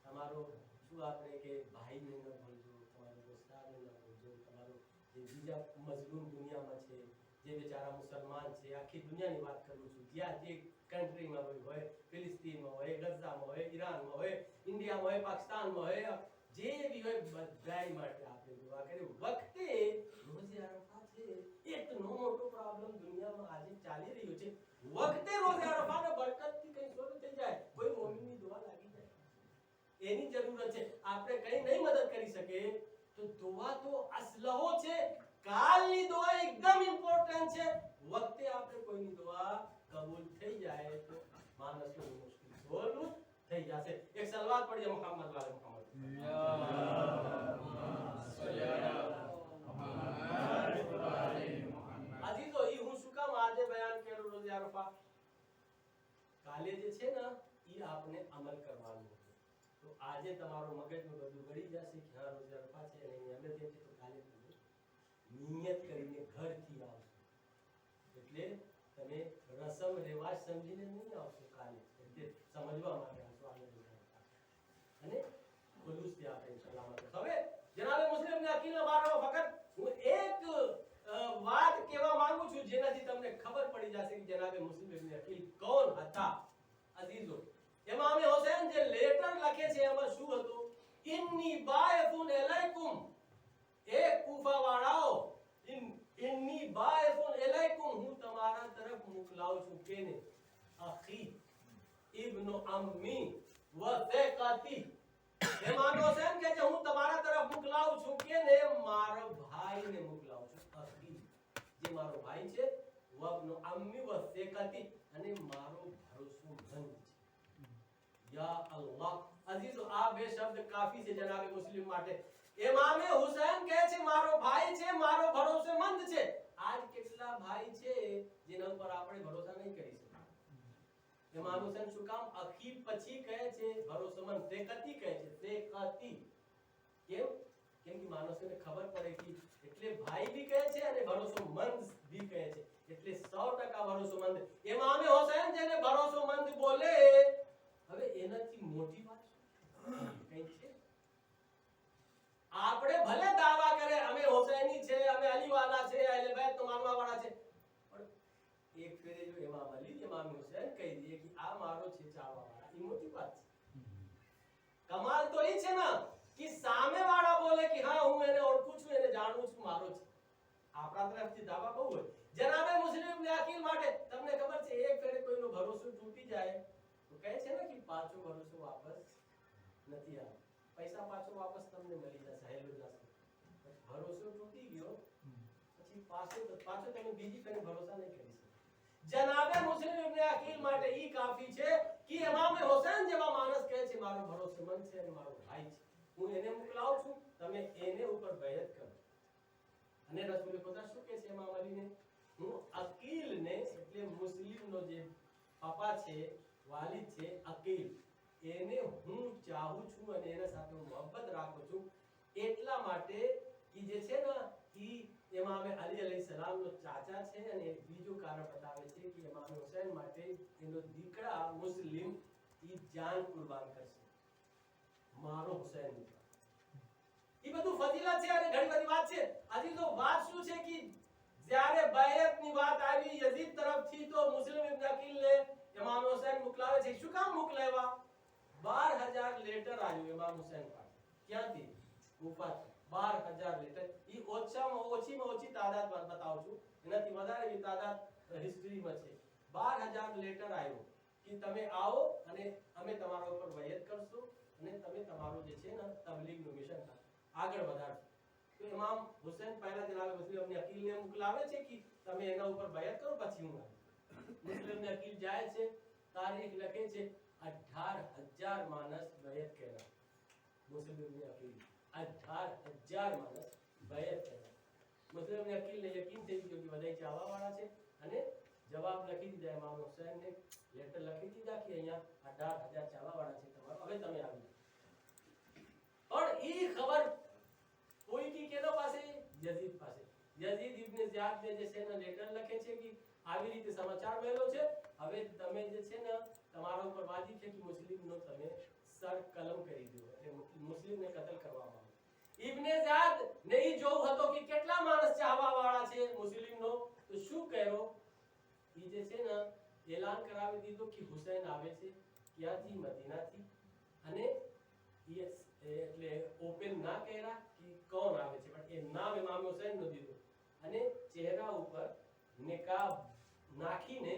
તમારો શું આપણે કે ભાઈને ન ભૂલજો, તમારો દોસ્તારને ન ભૂલજો, તમારો જે બીજા મજલૂમ દુનિયામાં છે, જે બેચારા મુસલમાન છે, આખી દુનિયાની વાત કરું છું, જ્યાં જે કન્ટ્રીમાં હોય, ફિલિસ્તીનમાં હોય, ગઝામાં હોય, ઈરાનમાં હોય, ઇન્ડિયામાં હોય, પાકિસ્તાનમાં હોય, જે બી હોય બધાય માટે આપણે દુઆ કરીએ. વખતે રોઝે અરફા છે, એટલો મોટો પ્રોબ્લેમ દુનિયામાં આજે ચાલી રહ્યો છે, વખતે રોઝે અરફાને બરકતથી કંઈ શરૂ થઈ જાય, કોઈ મોમિનની દુઆ લાગી જાય, એની જરૂરત છે. આપણે કંઈ નહીં મદદ કરી શકે તો દુઆ તો અસલહો છે. કાલની દુઆ એકદમ ઇમ્પોર્ટન્ટ છે. વખતે આપણે કોઈની દુઆ કબૂલ થઈ જાય તો માણસનું મુશ્કેલ સોલ્વ થઈ જશે. એક સલવાત પઢીએ મોહમ્મદ વાલે મોહમ્મદ. અજીઝો ઈ હું શું કામ આજે બયાન કર્યું રોઝે અરફા? ઈ આપને અમલ કરવાનું છે. તો આજે તમારો મગજમાં બધું ગળી જશે કે હા રોજા રફા છે અને અમે તેમ તો કાલે તમે નિયત કરીને ઘરથી આવશો. એટલે તમે રસમ રિવાજ સમજીને નહીં આવશો કાલે, એટલે સમજવા માટે આવશો આજે રોજા રફા અને ખુલુસથી આપણે સલામત. હવે જનાબે મુસ્લિમને અકીલના બારામાં ફક્ત હું એક વાત કહેવા માંગુ છું જેનાથી તમને ખબર પડી જશે કે જનાબે મુસ્લિમ ઇબ્ન અકીલ કોણ હતા. અઝીઝો, ઇમામે હુસૈન જે લેટર લખે છે એમાં શું હતું? ઇન્ની બાયતુન અલૈકુમ, એ કૂફા વાળાઓ, ઇન્ની બાયતુન અલૈકુમ, હું તમારા તરફ મોકલાઉં છું કેને? અખી ઇબ્ન અમ્મી વ થિકાતી. ઇમામ હુસૈન કહે છે હું તમારા તરફ મોકલાઉં છું કેને? મારો ભાઈને મોકલાઉં છું. અખી, જે મારો ભાઈ છે, વબ્ન અમ્મી વ થિકાતી, અને મારો ભરોસોમંદ છે. યા અલ્લાહ, અઝીઝો, આ બે શબ્દ કાફી છે જનાબે મુસ્લિમ માટે. ઇમામે હુસૈન કહે છે મારો ભાઈ છે, મારો ભરોસેમંદ છે. આજ કેટલા ભાઈ છે જેના ઉપર આપણે ભરોસા નહીં કરી શકતા? ઇમામ હુસૈન શું કામ અખી પછી કહે છે ભરોસેમંદ? થિકાતી કહે છે, થિકાતી. કેમ? કેમ કે માણસોને ખબર પડે કે એટલે ભાઈ બી કહે છે અને ભરોસેમંદ બી કહે છે, એટલે 100% ભરોસેમંદ. ઇમામે હુસૈન જેને ભરોસેમંદ બોલે, હવે એનાથી મોટી વાત કઈ છે? આપણે ભલે દાવા કરે અમે હુસૈની છે, અમે અલીવાલા છે, અહલે બેત નો માનવા વાળા છે, પણ એક ફેરે જો ઇમામ અલી ઇમામ હુસૈન કહી દે કે આ મારો છે ચાવા વાળા, એ મોટી વાત છે. કમાલ તો એ છે ને કે સામે વાળા બોલે કે હા હું એને ઓળખું છું, એને જાણું છું, મારો છે. આપણા તરફથી દાવા બહુ હોય. જનાબે મુસ્લિમ ઇબ્ન અકીલ માટે તમને ખબર છે એક ફેરે કોઈનો ભરોસો તૂટી જાય તો કહે છે ને કે પાછો ભરોસો વાપસ નથી આવે. પૈસા પાછો વાપસ તમને મળી જશે, હેલો જશે. ભરોસો તૂટી ગયો પછી પાછો તમે બીજી ફેરે ભરોસા નહીં કરી શકો. જનાબે મુસ્લિમ ઇબ્ન અકીલ માટે ઈ કાફી છે કે ઇમામ હુસૈન જેવા માણસ કહે છે મારો ભરોસેમંદ છે અને મારો ભાઈ છે, હું એને મોકલાઉં છું, તમે એને ઉપર બેયત કરો. અને રસૂલ ખુદા શું કહે છે ઇમામ અલીને? હું અકીલને, એટલે મુસ્લિમનો જે પાપા છે, વાલિદ છે અકીલ, એને હું ચાહું છું અને એના સાથે હું મોહબ્બત રાખું છું, એટલા માટે કે જે છે ને ઈ ઇમામ અલી અલૈહિસ્સલામ નો ચાચા છે. અને બીજું કારણ બતાવે છે કે ઇમામ હુસૈન માટે એનો દીકરા મુસ્લિમ ઈ જાન કુરબાન કરશે મારો હુસૈન. ઈ બધું ફજીલત છે અને ઘણી બધી વાત છે. અજીઝો, વાત શું છે કે જ્યારે બાયતની વાત આવી યઝીદ તરફથી તો મુસ્લિમ ઇબ્ન અકીલને ઇમામ હુસૈન મોકલાવે છે. શું કામ મોકલાવ્યા? 12000 લેટર આવ્યું ઇમામ હુસૈન પાસે. ક્યાંથી? કૂફાથી. 12000 લેટર. ઈ ઓછીમાં ઓછી તાદાદ બતાવું છું, એનાથી વધારેની તાદાદ હિસ્ટ્રીમાં છે. 12000 લેટર આવ્યો કે તમે આવો અને અમે તમારા ઉપર વયત કરશું અને તમે તમારું જે છે ને તબલીગનું મિશન આગળ વધારશો. તો ઇમામ હુસૈન પહેલા જનાબે મુસ્લિમ ઇબ્ન અકીલને મોકલાવે છે કે તમે એના ઉપર બયાત કરો પછી હું આવીશ. મુસ્લિમ ઇબ્ન અકીલ જાય છે, તારીખ લખે છે 18000 માણસ બયાત કર્યા. મુસ્લિમ ઇબ્ન અકીલ 18000 માણસ બયાત કર્યા. મુસ્લિમ ઇબ્ન અકીલને યકીન થઈ ગયું કે બધા ચાવા વાળા છે અને જવાબ લખી દીધા ઇમામ હુસૈનને, લેટર લખી દીધા કે અહીંયા 18000 ચાવા વાળા છે તમારો, હવે તમે આવી. પણ ઈ ખબર કોઈ કી કેનો પાસે? યઝીદ પાસે. યઝીદ ઇબ્ન ઝિયાદ ને જે છે ને લેટર લખે છે કે આવી રીતે સમાચાર મેલો છે, હવે તમે જે છે ને તમારા ઉપર વાજિબ છે કે મુસ્લિમનો તમે સર કલમ કરી દો અને મુસ્લિમને કતલ કરવામાં આવે. ઇબ્ન ઝિયાદ ને ઈ જોવું હતો કે કેટલા માણસ ચાહવા વાળા છે મુસ્લિમનો, તો શું કર્યો? ઈ જે છે ને એલાન કરાવી દીધો કે હુસૈન આવે છે. ક્યાંથી? મદીનાથી. અને એટલે ઓપન ના કર્યા કે કોણ આવે છે, પણ એ નામ ઇમામ હુસૈન નું દીધું અને ચહેરા ઉપર નિકાબ નાખીને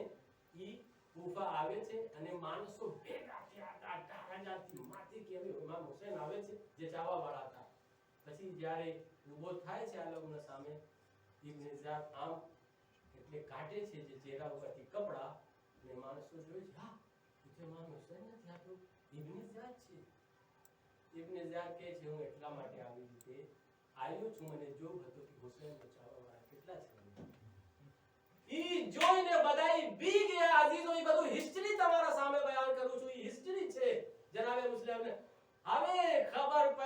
ઈ કૂફા આવે છે અને માણસો ભેગા થયા હતા 18000 થી માથે કે ઇમામ હુસૈન આવે છે જે ચાવા વાળા હતા. પછી જ્યારે ઊભો થાય છે આ લોકોના સામે, ઇબ્ન ઝિયાદ આમ એટલે કાઢે છે જે ચહેરા ઉપરથી કપડા અને માણસો જોઈ છે, હા એ તો ઇમામ હુસૈન નથી, આ તો ઇબ્ન ઝિયાદ છે. ઇબ્ન ઝિયાદ કહે છે હું એટલા માટે આવી રીતે આવ્યો છું, મને જોવું હતું કે હુસૈન બચાવવા વાળા કેટલા છે. ઈ જોઈને બધાય બી ગયા. અઝીઝો, ઈ બધું હિસ્ટ્રી તમારા સામે બયાન કરું છું. ઈ હિસ્ટ્રી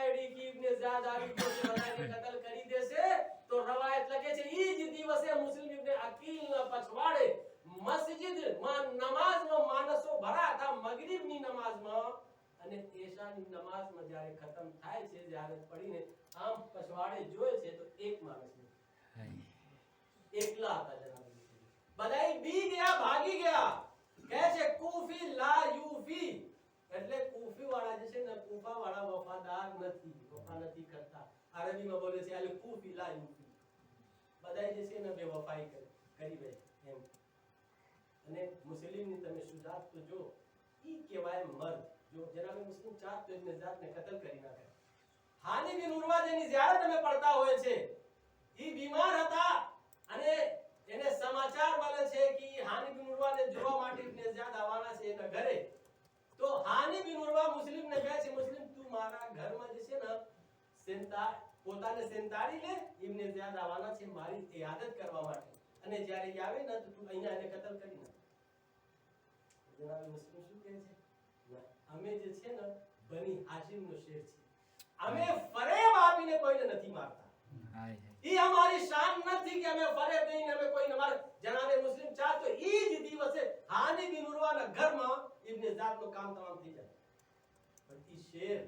કાયડી કે ઇબ્ને ઝિયાદ આવી ગયો છે બધાને કતલ કરી દેશે તો રવાયત લખે છે ઈ જ દિવસે મુસ્લિમ ઇબ્ને અકીલના પછવાડે મસ્જિદમાં નમાઝમાં માણસો ભરા હતા મગરિબની નમાઝમાં અને એશાની નમાઝમાં જ્યારે ખતમ થાય છે જ્યારે પડીને આમ પછવાડે જોયે છે તો એક માણસ નહીં એકલા હતા જનાબ બધાય બી ગયા ભાગી ગયા કહે છે કૂફી લા યુફી એટલે કૂફી વાળા જે છે ને કૂફા વાળા વફાદાર નથી વફા નથી કરતા અરબીમાં બોલે છે અલ કૂફી લા યુફી બધાય જે છે ને બેવફાઈ કરી બે એમ અને મુસ્લિમની તમે શુજાત તો જો ઈ કહેવાય મર્દ જો જનાબે મુસ્લિમ ચાર તો ઇબ્ને ઝિયાદને કતલ કરી નાખે હાની બિન ઉરવા જેની ઝિયારત અમે પડતા હોય છે ઈ બીમાર હતા અને એને સમાચાર મળે છે કે હાની બિન ઉરવાને જોવા માટે ઇબ્ને ઝિયાદ આવવાના છે એના ઘરે તો હાની બિન ઉરવા મુસ્લિમને કહે છે મુસ્લિમ તું મારા ઘરમાં જે છે ને પોતાને સેંતાડી લે ઇબ્ને ઝિયાદ આવવાના છે મારી ઇયાદત કરવા માટે અને જ્યારે ઈ આવે ને તો તું અહીંયા એને કતલ કરી નાખ જનાબ મુસ્લિમ શું કહે છે અમે જે છે ને બની હાશિમનો શેર છે અમે ફરેબ આપીને કોઈને નથી મારતા ઈ અમારી શાન નથી કે અમે ફરેબ દઈને અમે કોઈને માર જનાબે મુસ્લિમ ચાહતો ઈ જ દિવસે હાની બિન ઉરવાના ઘરમાં ઇબ્ને ઝિયાદનો કામ તમામ થઈ જાય પણ ઈ શેર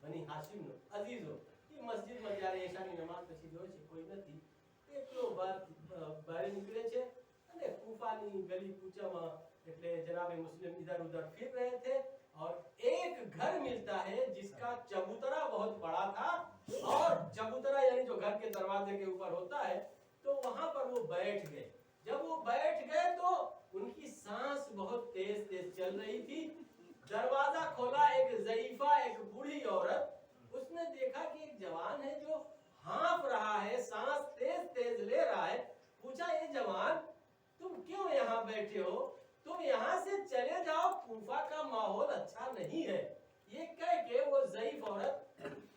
બની હાશિમનો અઝીઝો ઈ મસ્જિદમાં જ્યારે એશાની નમાઝ પછી જોઈ છે કોઈ નથી એકલો બહાર નીકળે છે અને કૂફાની ગલી કૂચામાં એટલે जनाब मुस्लिम इधर उधर फिर रहे थे और एक घर मिलता है जिसका चबूतरा बहुत बड़ा था और चबूतरा यानी जो घर के दरवाजे के ऊपर होता है तो वहां पर वो बैठ गए जब वो बैठ गए तो उनकी सांस बहुत तेज तेज चल रही थी दरवाजा खोला एक ज़ईफा एक बूढ़ी औरत उसने देखा कि एक जवान है जो हाँफ रहा है सांस तेज तेज ले रहा है पूछा ये जवान तुम क्यों यहाँ बैठे हो तुम यहाँ से चले जाओ कूफा का माहौल अच्छा नहीं है ये कह के वो ज़ईफ औरत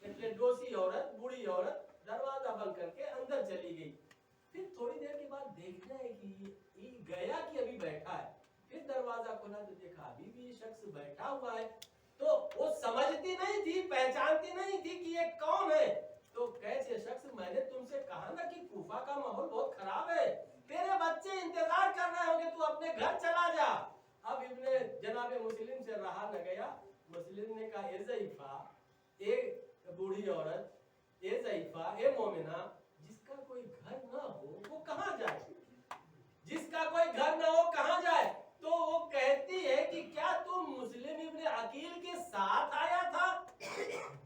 એટલે ડોસી औरत बूढ़ी औरत दरवाजा बंद करके अंदर चली गई फिर थोड़ी देर के बाद देखना है कि ये गया कि अभी बैठा है फिर दरवाजा खोला तो देखा अभी भी ये शख्स बैठा हुआ है तो वो समझती नहीं थी पहचानती नहीं थी कि ये कौन है तो कैसे शख्स मैंने तुमसे कहा ना कि कूफा का माहौल बहुत खराब है तेरे बच्चे इंतजार कर रहे होंगे तू अपने घर चला जा अब इब्ने जनाबे मुस्लिम से रहा न गया मुस्लिम ने कहा ए ज़ईफा ए बूढ़ी औरत ए ज़ईफा ए मोमिना जिसका कोई घर ना हो वो कहां जाए जिसका कोई घर ना हो कहां जाए तो वो कहती है कि क्या तुम मुस्लिम इब्ने अकील के साथ आया था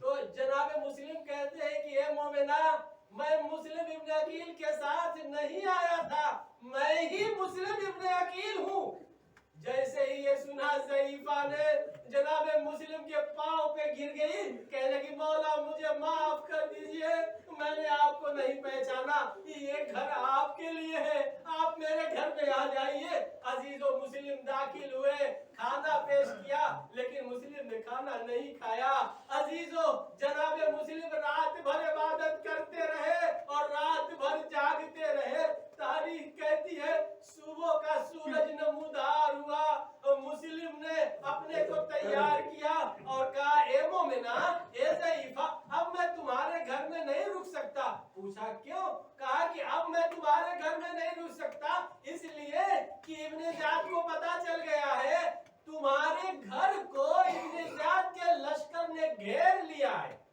तो जनाबे मुस्लिम कहते हैं कि ए मोमिना मैं मुस्लिम इब्ने अकील के साथ नहीं आया था मैं ही मुस्लिम इब्ने अकील हूँ जैसे ही ये सुना ज़ईफा ने जनाबे मुस्लिम के पांव पे गिर गई कहने की मौला मुझे माफ कर दीजिए मैंने आपको नहीं पहचाना ये घर आपके लिए है आप मेरे घर में आ जाइए अजीजों मुस्लिम दाखिल हुए खाना पेश किया लेकिन मुस्लिम ने खाना नहीं खाया अजीजों जनाबे मुस्लिम रात भर इबादत करते रहे और रात भर जागते रहे तारीख कहती है सुबह का सूरज नमूदार हुआ और मुस्लिम ने अपने को तैयार किया और कहा ए मोमिना ए ज़ईफा अब मैं तुम्हारे घर में नहीं रुक सकता पूछा क्यों कहा कि अब मैं तुम्हारे घर में नहीं रुक सकता इसलिए कि इब्ने ज़ियाद को पता चल गया है तुम्हारे घर को इब्ने ज़ियाद के लश्कर ने घेर लिया है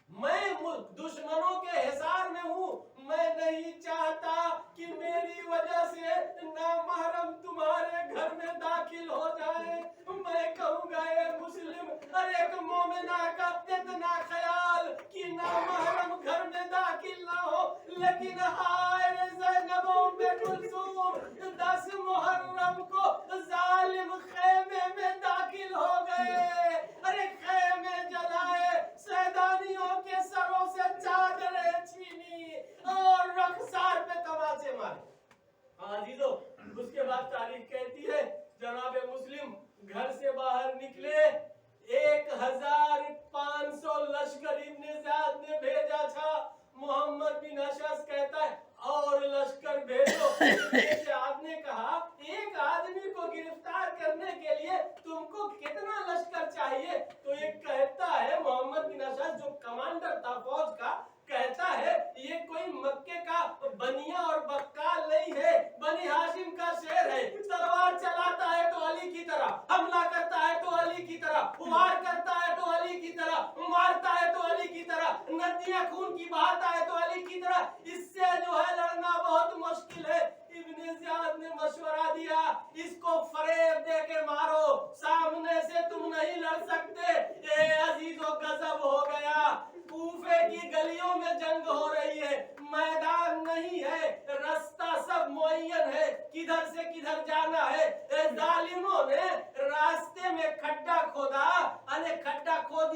मैं दुश्मनों के हिसार में हूँ मैं नहीं चाहता कि मेरी वजह से नामहरम तुम्हारे घर में दाखिल हो जाए मैं कहूँगा ये मुस्लिम हर एक मोमिना का इतना ख्याल कि नामहरम घर में दाखिल ना हो लेकिन हाय रे ज़ैनब उम्मे कुलसूम 10 मुहर्रम को जालिम खेमे में दाखिल हो गए अरे खेमे जलाए सैदानियों के सरों से चादरें छीनी और रखसार पे तमाचे मारे अजीजों उसके बाद तारीख कहती है जनाबे मुस्लिम घर से बाहर निकले 1500 लश्कर इब्ने ज़ियाद ने भेजा था मोहम्मद बिन अशस कहता है और लश्कर भेजो इब्ने ने कहा एक आदमी को गिरफ्तार करने के लिए तुमको कितना लश्कर चाहिए तो ये कहता है मोहम्मद बिन अशस जो कमा इसको फरेब दे के मारो, सामने से तुम नहीं लड़ सकते। ए अजीजों, गजब हो गया। कूफे की गलियों में जंग हो रही है, मैदान नहीं है, रास्ता सब मुअय्यन है, किधर से किधर जाना है। ए जालिमों ने रास्ते में खड्डा खोदा, अरे खड्डा खोद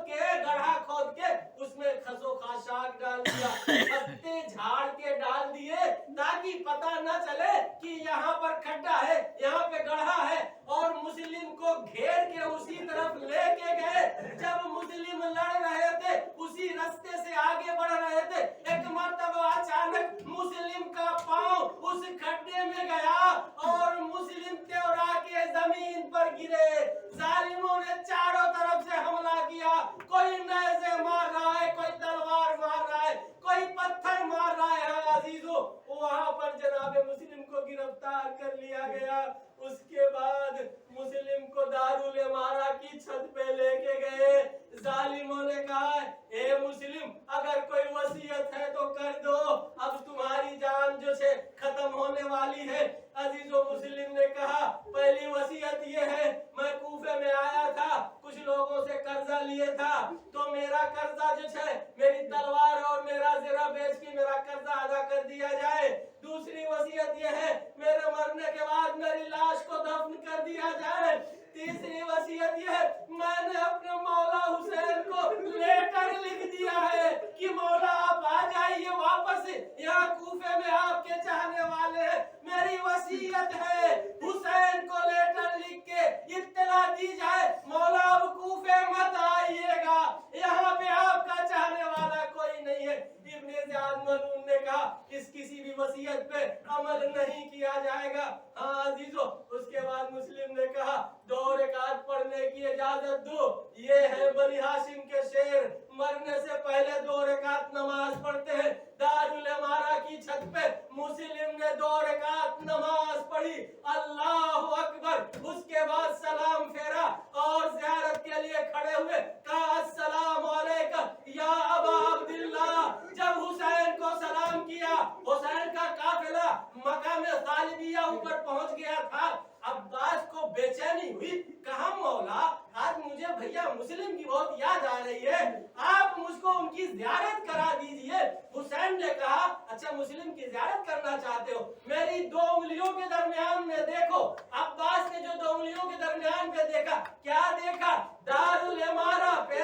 के, गड्ढा खोद के उसमें खसो खाशाक डाल दिया, पत्ते झाड़ के डाल दिए ताकि पता न चले कि यहाँ पर खड्डा है, यहाँ पे गड्ढा है, और मुस्लिम को घेर के उसी तरफ लेके गए। जब मुस्लिम लड़ रहे थे, उसी रास्ते से आगे बढ़ रहे थे, एक मर्तबा अचानक मुस्लिम का पांव उस खड्डे में गया और मुस्लिम त्योरा के जमीन पर गिरे। जालिमों ने चारों तरफ से हमला किया, कोई नेज़े मार रहा है, कोई तलवार मार रहा है, कोई पत्थर मार रहा है। अजीजों, वहां पर जनाबे मुस्लिम को गिरफ्तार कर लिया गया। उसके बाद मुस्लिम को दारुल इमारा की छत पे लेके गए। जालिमों ने कहा, ए मुस्लिम, अगर कोई वसीयत है तो कर दो, अब तुम्हारी जान जो है खत्म होने वाली है। अजीजों, मुस्लिम ने कहा, पहली वसीयत ये है, मैं कूफे में आया था, कुछ लोगों से कर्जा लिए था, तो मेरा कर्जा जो है मेरी तलवार और मेरा ज़रा बेच के मेरा कर्जा अदा कर दिया जाए। दूसरी वसीयत ये है, मेरे मरने के बाद मेरी लाश को दफन कर दिया जाए। तीसरी वसीयत ये है, मैंने अपने मौला हुसैन को लेटर लिख दिया है कि मौला आप आ जाइए वापस, यहाँ कूफे में आपके चाहने वाले हैं। मेरी वसीयत है, हुसैन को लेटर लिख के इत्तला दी जाए, मौला अब कूफे मत आइएगा, यहाँ पे आपका चाहने वाला कोई नहीं है। इब्ने ज़ियाद मलून ने कहा, इस किसी भी वसीयत पे अमल नहीं किया जाएगा। हाँ अजीजों, उसके बाद मुस्लिम ने कहा, 2 रकात पढ़ने की इजाजत दो, ये है बनी हाशिम के शेर, मरने से पहले 2 रकात नमाज पढ़ते हैं। दारुल इमारा की छत पे मुस्लिम ने 2 रकात नमाज पढ़ी, अल्लाहु अकबर। उसके बाद सलाम फेरा और ज़ियारत के लिए खड़े हुए, कहा, अस्सलाम अलैका या अबा अब्दुल्लाह। जब हुसैन को सलाम किया, हुसैन का काफिला मकाम तालिबिया ऊपर पहुंच गया था। अब्बास को बेचैनी हुई, कहा, मौला, आज मुझे भैया मुस्लिम की बहुत याद आ रही है, आप मुझको उनकी ज़ियारत करा दीजिए। हुसैन ने कहा, अच्छा मुस्लिम की ज़ियारत करना चाहते हो, मेरी 2 उंगलियों के दरमियान में देखो। अब्बास ने जो 2 उंगलियों के दरमियान पे देखा, क्या देखा? दारुल इमारा पे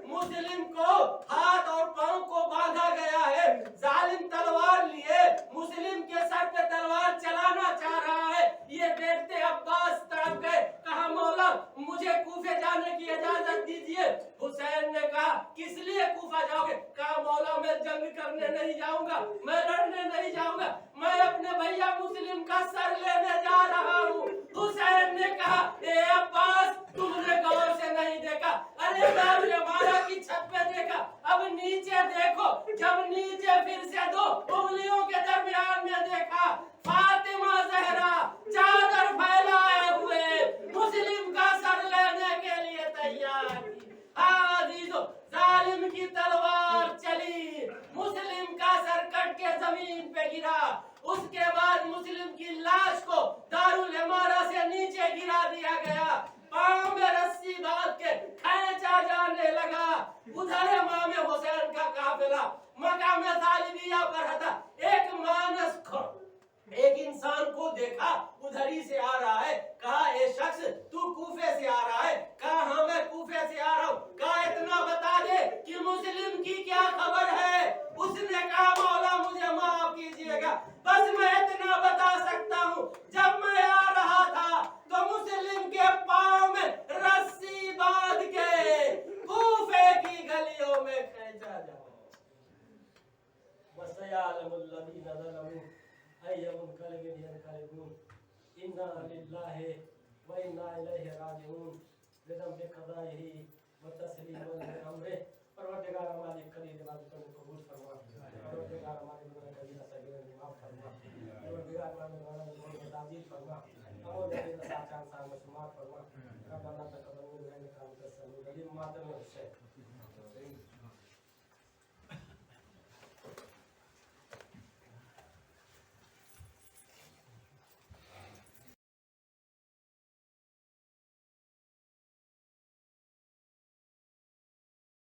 मुस्लिम को हाथ और पांव को बांधा गया है, जालिम तलवार लिए मुस्लिम के सर पे तलवार चलाना चाह रहा है। ये देखते अब्बास तरफ गए, कहा, मौला मुझे कूफे जाने की इजाजत दीजिए। हुसैन ने कहा, किस लिए कूफा जाओगे? कहा, मौला मैं जंग करने नहीं जाऊंगा, मैं लड़ने नहीं जाऊंगा, मैं अपने भैया मुस्लिम का सर लेने जा रहा हूँ। हुसैन ने कहा, ए अब्बास, तुमने गौर से नहीं देखा, अरे दारुल इमारा की छत पे देखा, अब नीचे देखो। जब नीचे फिर से 2 उंगलियों के दरमियान में देखा, फातिमा ज़हरा चादर फैलाए हुए मुस्लिम का सर लेने के लिए तैयार थी। हाँ अजीजों, जालिम की तलवार चली, मुस्लिम का सर कट के जमीन पे गिरा। उसके बाद मुस्लिम की लाश को दारुल इमारा से नीचे गिरा दिया गया, पांव में रस्सी बांध के खींचा जाने लगा। उधर इमाम हुसैन का काफिला मकाम तालिबिया पर था। एक मानस एक इंसान को देखा, उधर ही से आ रहा है, कहा, ए शख्स, तू कूफे से आ रहा है? कहा, हाँ मैं कूफे से आ रहा हूँ। कहा, इतना बता दे कि मुस्लिम की क्या खबर है? उसने कहा, मौला मुझे माफ कीजिएगा, बस मैं इतना बता सकता हूँ, जब मैं आ रहा था तो मुस्लिम के पांव में रस्सी बांध के कूफे की गलियों में खींचा जा। वसयअलमुल लज़ीना ज़लमू अय्युल कलबिन यनक़लिबून इन्ना लिल्लाहि व इन्ना इलैहि राजिऊन बिज़म्बि क़ज़ाइहि व तस्लीमन लिअम्रिहि। परवरदिगार हमारे करीब इबादत को कबूल फरमा, परवरदिगार हमारे गुनाह कबीरा सगीरा माफ फरमा, परवरदिगार हमारे गुनाह को ताज़ील फरमा, और मेरे साथ इंसान को माफ फरमा। रब्बना तक़ब्बल मिन्ना इन्नका अंतस समीउल अलीम। मातम हुसैन।